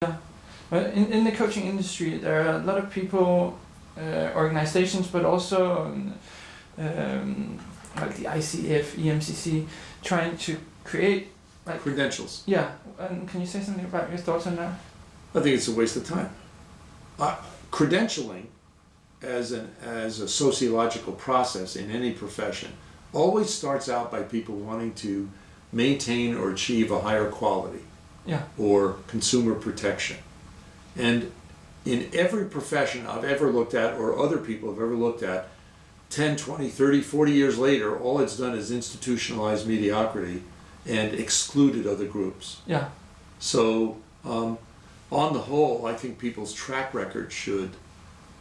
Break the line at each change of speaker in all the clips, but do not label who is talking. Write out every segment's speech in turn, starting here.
Yeah. Well, in the coaching industry, there are a lot of people, organizations, but also like the ICF, EMCC, trying to create like
credentials.
Yeah, and can you say something about your thoughts on that?
I think it's a waste of time. Credentialing as a sociological process in any profession always starts out by people wanting to maintain or achieve a higher quality.
Yeah.
Or consumer protection. And in every profession I've ever looked at, or other people have ever looked at, 10, 20, 30, 40 years later, all it's done is institutionalized mediocrity and excluded other groups.
Yeah.
So on the whole, I think people's track record should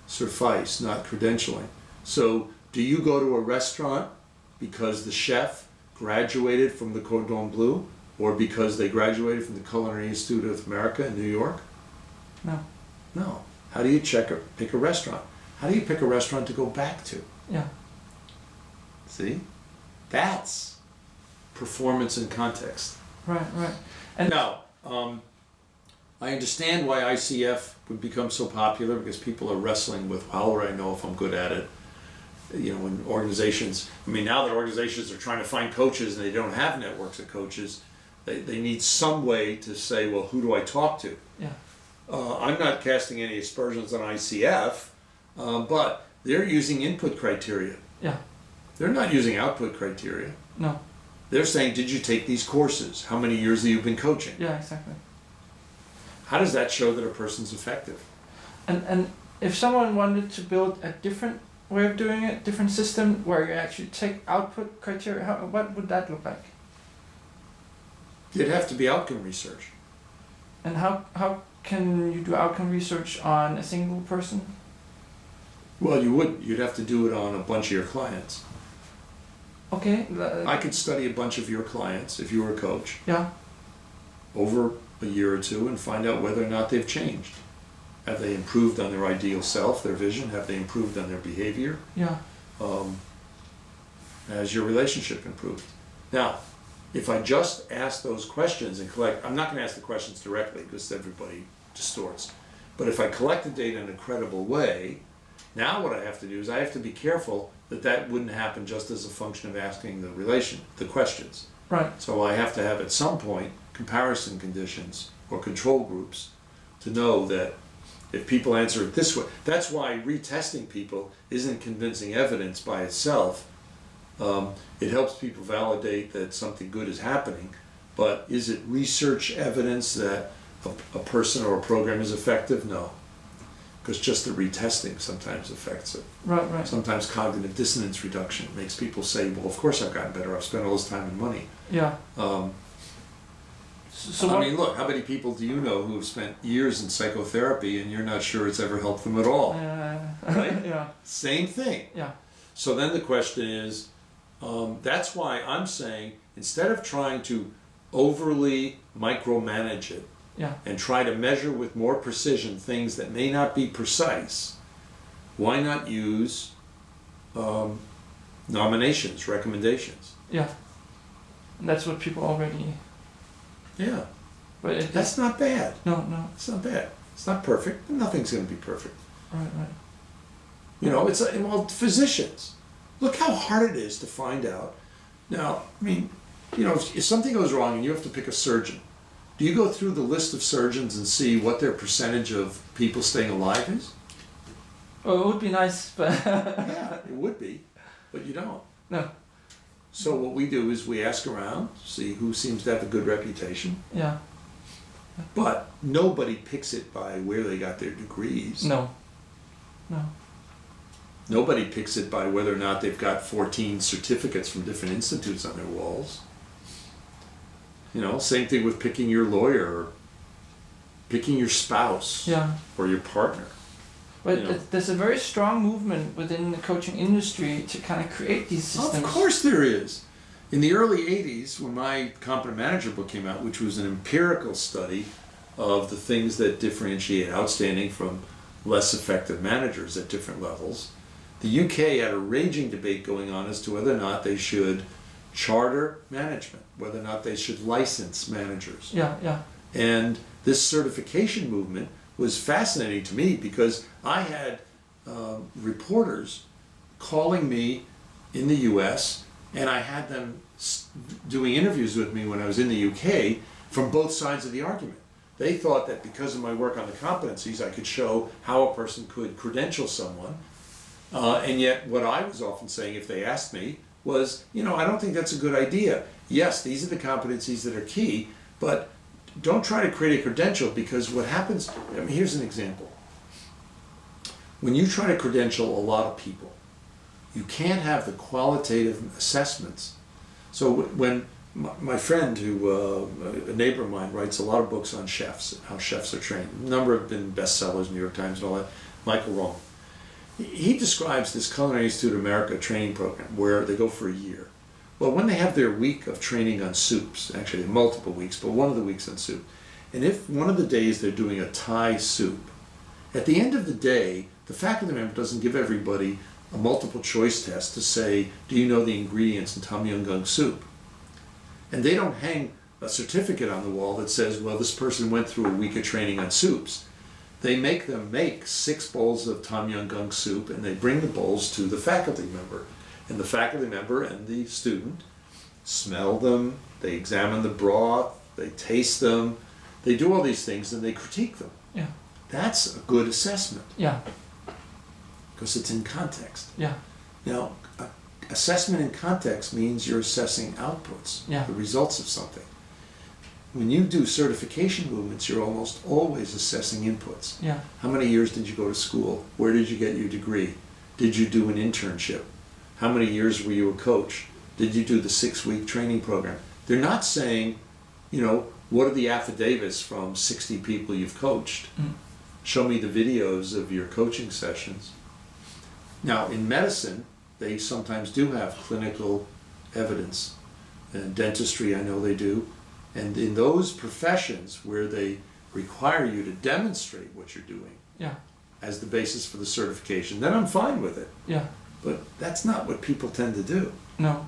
suffice, not credentialing. So do you go to a restaurant because the chef graduated from the Cordon Bleu, or because they graduated from the Culinary Institute of America in New York?
No.
No. How do you pick a restaurant? How do you pick a restaurant to go back to?
Yeah.
See? That's performance and context.
Right, right. And
now, I understand why ICF would become so popular, because people are wrestling with, how would I know if I'm good at it? You know, when organizations, I mean, now that organizations are trying to find coaches and they don't have networks of coaches, they need some way to say, well, who do I talk to?
Yeah.
I'm not casting any aspersions on ICF, but they're using input criteria.
Yeah.
They're not using output criteria.
No.
They're saying, did you take these courses? How many years have you been coaching?
Yeah, exactly.
How does that show that a person's effective?
And if someone wanted to build a different way of doing it, different system where you actually take output criteria, what would that look like?
It'd have to be outcome research.
And how can you do outcome research on a single person?
Well, you'd have to do it on a bunch of your clients.
Okay.
I could study a bunch of your clients, if you were a coach,
yeah,
over a year or two, and find out whether or not they've changed. Have they improved on their ideal self, their vision? Have they improved on their behavior?
Yeah.
Has your relationship improved? Now, if I just ask those questions and collect, I'm not going to ask the questions directly because everybody distorts, but if I collect the data in a credible way, now what I have to do is I have to be careful that that wouldn't happen just as a function of asking the questions.
Right.
So I have to have at some point comparison conditions or control groups to know that if people answer it this way, that's why retesting people isn't convincing evidence by itself. It helps people validate that something good is happening, but is it research evidence that a person or a program is effective? No, because just the retesting sometimes affects it.
Right, right.
Sometimes cognitive dissonance reduction makes people say, well, of course I've gotten better, I've spent all this time and money.
Yeah.
So I mean, look, how many people do you know who have spent years in psychotherapy and you're not sure it's ever helped them at all? Right?
Yeah.
Same thing.
Yeah.
So then the question is, that's why I'm saying, instead of trying to overly micromanage it,
yeah,
and try to measure with more precision things that may not be precise, why not use nominations, recommendations?
Yeah. And that's what people already...
Yeah.
But
that's not bad.
No, no.
It's not bad. It's not perfect. Nothing's going to be perfect.
Right, right.
You know, it's well, physicians. Look how hard it is to find out. Now, I mean, you know, if something goes wrong and you have to pick a surgeon, do you go through the list of surgeons and see what their percentage of people staying alive is?
Well, it would be nice, but...
Yeah, it would be, but you don't.
No.
So what we do is we ask around, see who seems to have a good reputation.
Yeah.
But nobody picks it by where they got their degrees.
No. No.
Nobody picks it by whether or not they've got 14 certificates from different institutes on their walls. You know, same thing with picking your lawyer, or picking your spouse,
yeah,
or your partner.
But
you know,
there's a very strong movement within the coaching industry to kind of create these systems.
Of course there is. In the early 80s, when my Competent Manager book came out, which was an empirical study of the things that differentiate outstanding from less effective managers at different levels, the UK had a raging debate going on as to whether or not they should charter management, whether or not they should license managers.
Yeah, yeah.
And this certification movement was fascinating to me because I had reporters calling me in the US, and I had them doing interviews with me when I was in the UK from both sides of the argument. They thought that because of my work on the competencies, I could show how a person could credential someone. And yet what I was often saying, if they asked me, was, you know, I don't think that's a good idea. Yes, these are the competencies that are key, but don't try to create a credential, because what happens, I mean, here's an example. When you try to credential a lot of people, you can't have the qualitative assessments. So when my friend, who a neighbor of mine, writes a lot of books on chefs and how chefs are trained. A number have been bestsellers, New York Times and all that. Michael Roman. He describes this Culinary Institute of America training program where they go for a year. Well, when they have their week of training on soups, actually multiple weeks, but one of the weeks on soup, and if one of the days they're doing a Thai soup, at the end of the day, the faculty member doesn't give everybody a multiple choice test to say, do you know the ingredients in Tom Yum Goong soup? And they don't hang a certificate on the wall that says, well, this person went through a week of training on soups. They make them make 6 bowls of Tom Yum Goong soup, and they bring the bowls to the faculty member. And the faculty member and the student smell them, they examine the broth, they taste them, they do all these things, and they critique them.
Yeah.
That's a good assessment.
Yeah.
Because it's in context.
Yeah.
Now, assessment in context means you're assessing outputs,
yeah.
the results of something. When you do certification movements, you're almost always assessing inputs.
Yeah.
How many years did you go to school? Where did you get your degree? Did you do an internship? How many years were you a coach? Did you do the 6-week training program? They're not saying, you know, what are the affidavits from 60 people you've coached?
Mm.
Show me the videos of your coaching sessions. Now, in medicine, they sometimes do have clinical evidence. In dentistry, I know they do. And in those professions where they require you to demonstrate what you're doing
yeah.
as the basis for the certification, then I'm fine with it.
Yeah.
But that's not what people tend to do.
No.